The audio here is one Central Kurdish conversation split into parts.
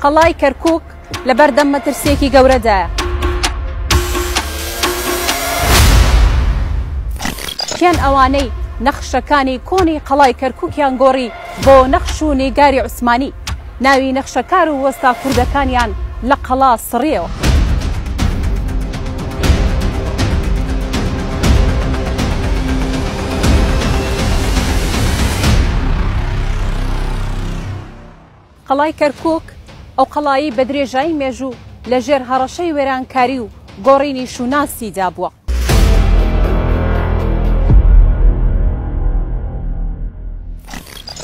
قەڵای کەرکووک لەبەردەم مەترسیەکی گەورەدایە. کێن ئەوانەی نەخشەکانی کۆنی قەڵای کەرکووکیان گۆڕی بۆ نەخش و نێگاری عوسمانی، ناوی نەخشەکار و وەستا کوردەکانیان لە قەڵا سڕیەوە. قەڵای کەرکووک ئەو قەڵایی بە درێژایی مێژوو لە ژێر هەڕەشەی وێرانکاری و گۆڕینی شوناسیدا بووە.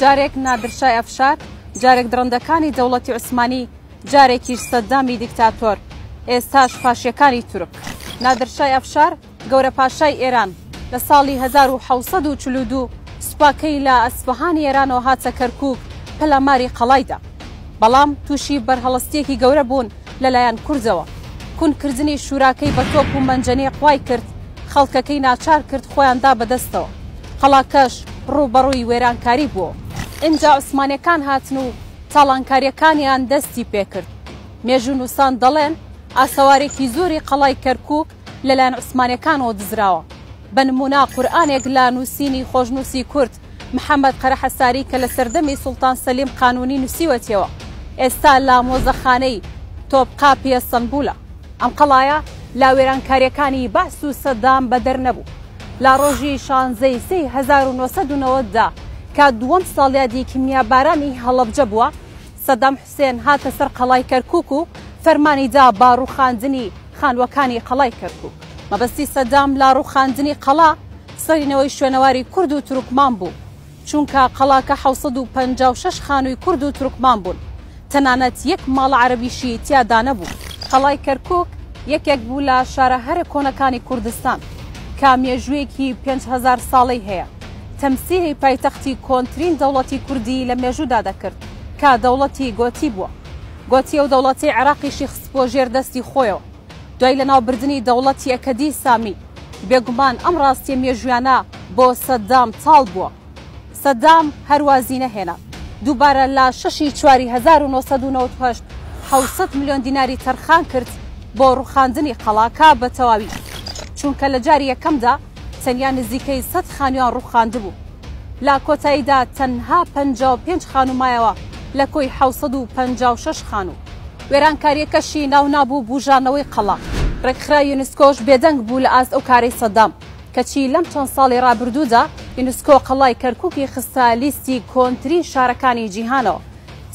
جارێک نادرشای ئەفشار، جارێک درەندەکانی دەوڵەتی عوسمانی، جارێکیش سەددامی دیکتاتۆر، ئێستاش پاشیەکانی تورک. نادرشای ئەفشار گەورە پاشای ئێران لە ساڵی 1742 سوپاکەی لە ئەسفەهانی ئێرانەوە هاتە کەرکووک پەلاماری قەڵایدا، بەڵام تووشی بەرهەڵەستیەکی گەورە بوون لەلایەن کوردەوە. کونکردنی شوراکەی بە تۆپ و مەنجەنێ قوای کرد، خەڵکەکەی ناچار کرد خۆیاندا بەدەستەوە. قەڵاکەش ڕووبەڕووی وێرانکاری بووە. ئینجا عوسمانیەکان هاتن و تاڵانکاریەکانیان دەستی پێکرد. مێژوو نووسان دەڵێن ئاسەوارێکی زۆری قەڵای کەرکووک لەلایەن عوسمانیەکانەوە دزراوە. بە نمونا قورئانێک لە نووسینی خۆشنووسی کورد محەممەد قەرەحەساری کە لە سەردەمی سوڵتان سەلیم قانونی نووسیوەتیەوە، ئێستا لە مۆزەخانەی تۆپقاپیە سنبولە. ئەم قەڵایە لا وێرانکاریەکانی بەعس و سەددام بەدەر نەبوو. لە ڕۆژی 16 سەی 1990دا کە دووەم ساڵیادی کیمیابارانی هەڵەبجە بووە، سەدام حوسێن هاتە سەر قەڵای کەرکووک و فەرمانیدا با ڕووخاندنی خانوەکانی قەڵای کەرکووک. مەبەستی سەدام لا ڕووخاندنی قەڵا سەرینەوەی شوێنەواری کورد و تورکمان بوو، چونکە قەڵاکە 756 خانووی کورد و تورکمان بوون، تەنانەت یەک ماڵە عەرەبیشی تیادا نەبوو. قەڵای کەرکووک یەکێک بوو لە شارە هەرە کۆنەکانی کوردستان کە مێژوویەکی 5000 ساڵەی هەیە. تەمسیلی پایتەختی کۆنترین دەوڵەتی کوردی لە مێژوودا دەکرد کە دەوڵەتی گۆتی بووە. گۆتی ئەو دەوڵەتی عێراقیشی خست بۆ ژێر دەستی خۆیەوە. دوای لەناوبردنی دەوڵەتی ئەکەدی سامی، بێگومان ئەم ڕاستیە مێژویانە بۆ سەددام تاڵ بووە. سەددام هەروازی نەهێنا، دووبارە لە 6/4/1998 700 میلیۆن دیناری تەرخان کرد بۆ ڕووخاندنی قەڵاکە بە تەواوی، چونکە لە جاری یەکەمدا تەنیا نزیکەی 100 خانوویان ڕووخاند بوو. لە کۆتاییدا تەنها 55 خانومایەوە لە کۆی 756 خانوو. وێرانکاریەکەشی ناو نابوو بوژانەوەی قەڵا. ڕێکخرا یونسکۆش بێدەنگ بوو لە ئاست ئەو کارەی سەددام، کەچی لەم چەند ساڵی ڕابردوودا یونسکۆ قەڵای کەرکووکی خستە لیستی کۆنترین شارەکانی جیهانەوە.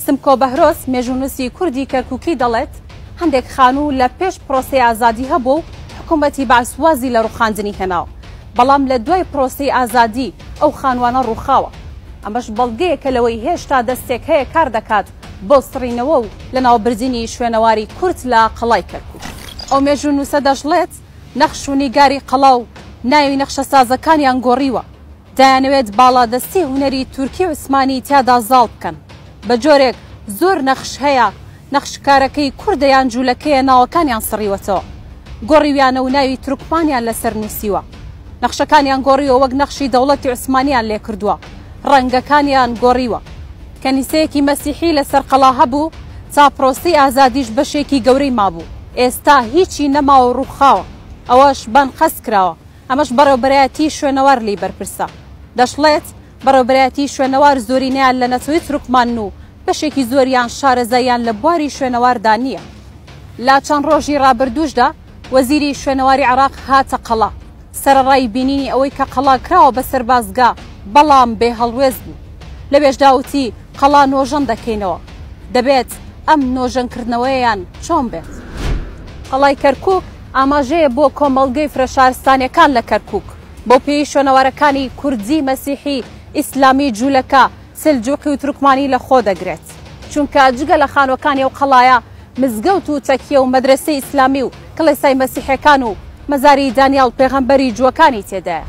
سمکۆ بەهرۆس مێژوونووسی کوردی کەرکووکی دەڵێت هەندێک خانوو لە پێش پرۆسەی ئازادی هەبوو و حکوومەتی بەعسوازی لە ڕووخاندنی هێناوە، بەڵام لە دوای پرۆسەی ئازادی ئەو خانوانە ڕووخاوە. ئەمەش بەڵگەیەکە لەوەی هێشتا دەستێک هەیە کار دەکات بۆ سڕینەوە و لە ناوبردنی شوێنەواری کورد لە قەڵای کەرکووک. ئەو مێژوونووسە دەژڵێت نەخش و نیگاری قەڵا و ناوی نەخشە سازەکانیان گۆڕیوە، دەیانەوێت باڵادەستی هونەری تورکی عوسمانی تیادا زاڵ بکەن. بە جۆرێک زۆر نەخش هەیە نەخشکارەکەی کوردەیان جوولەکەیە ناوەکانیان سڕیوەتەوە، گۆڕیویانە و ناوی تورکمانیان لەسەر نووسیوە. نەخشەکانیان گۆڕیوە وەک نەخشی دەوڵەتی عوسمانیان لێ کردووە، ڕەنگەکانیان گۆڕیوە. کەنیسەیەکی مەسیحی لەسەر قەڵا هەبوو تا پرۆسەی ئازادیش بەشێکی گەورەی مابوو، ئێستا هیچی نەماوە ڕووخاوە، ئەوەش بەنقەس کراوە. ئەمەش بەڕێوەبەرایەتی شوێنەوار لی بەرپرسە. دەشڵێت بەڕێوەبەرایەتی شوێنەوار زۆرینەیان لە نەتەوەی تورکمان و بەشێکی زۆریان شارەزاییان لە بواری شوێنەواردا نییە. لا چەند ڕۆژی ڕابردووشدا وەزیری شوێنەواری عێراق هاتە قەڵا، سەرەڕای بینینی ئەوەی کە قەڵا کراوە بە سەربازگا، بەڵام بێ هەڵوێز بوو. لەبێشدا وتی قەڵا نۆژەن دەکەینەوە، دەبێت ئەم نۆژەنکردنەوەیان چۆن بێت. قەڵای کەرکووک ئاماژەیە بۆ کۆمەڵگەی فرەشارستانیەکان لە کەرکووک بۆ پێی شوێنەوارەکانی کوردی مەسیحی ئیسلامی جوولەکە سلجوقی و تورکمانی لە خۆ دەگرێت، چونکە جگە لە خانوەکانی ئەو قەڵایە مزگەوت و تەکیە و مەدرسەی ئیسلامی و کڵێسای مەسیحیەکان و مەزاری دانیاڵ پێغەمبەری جووەکانی تێدایە.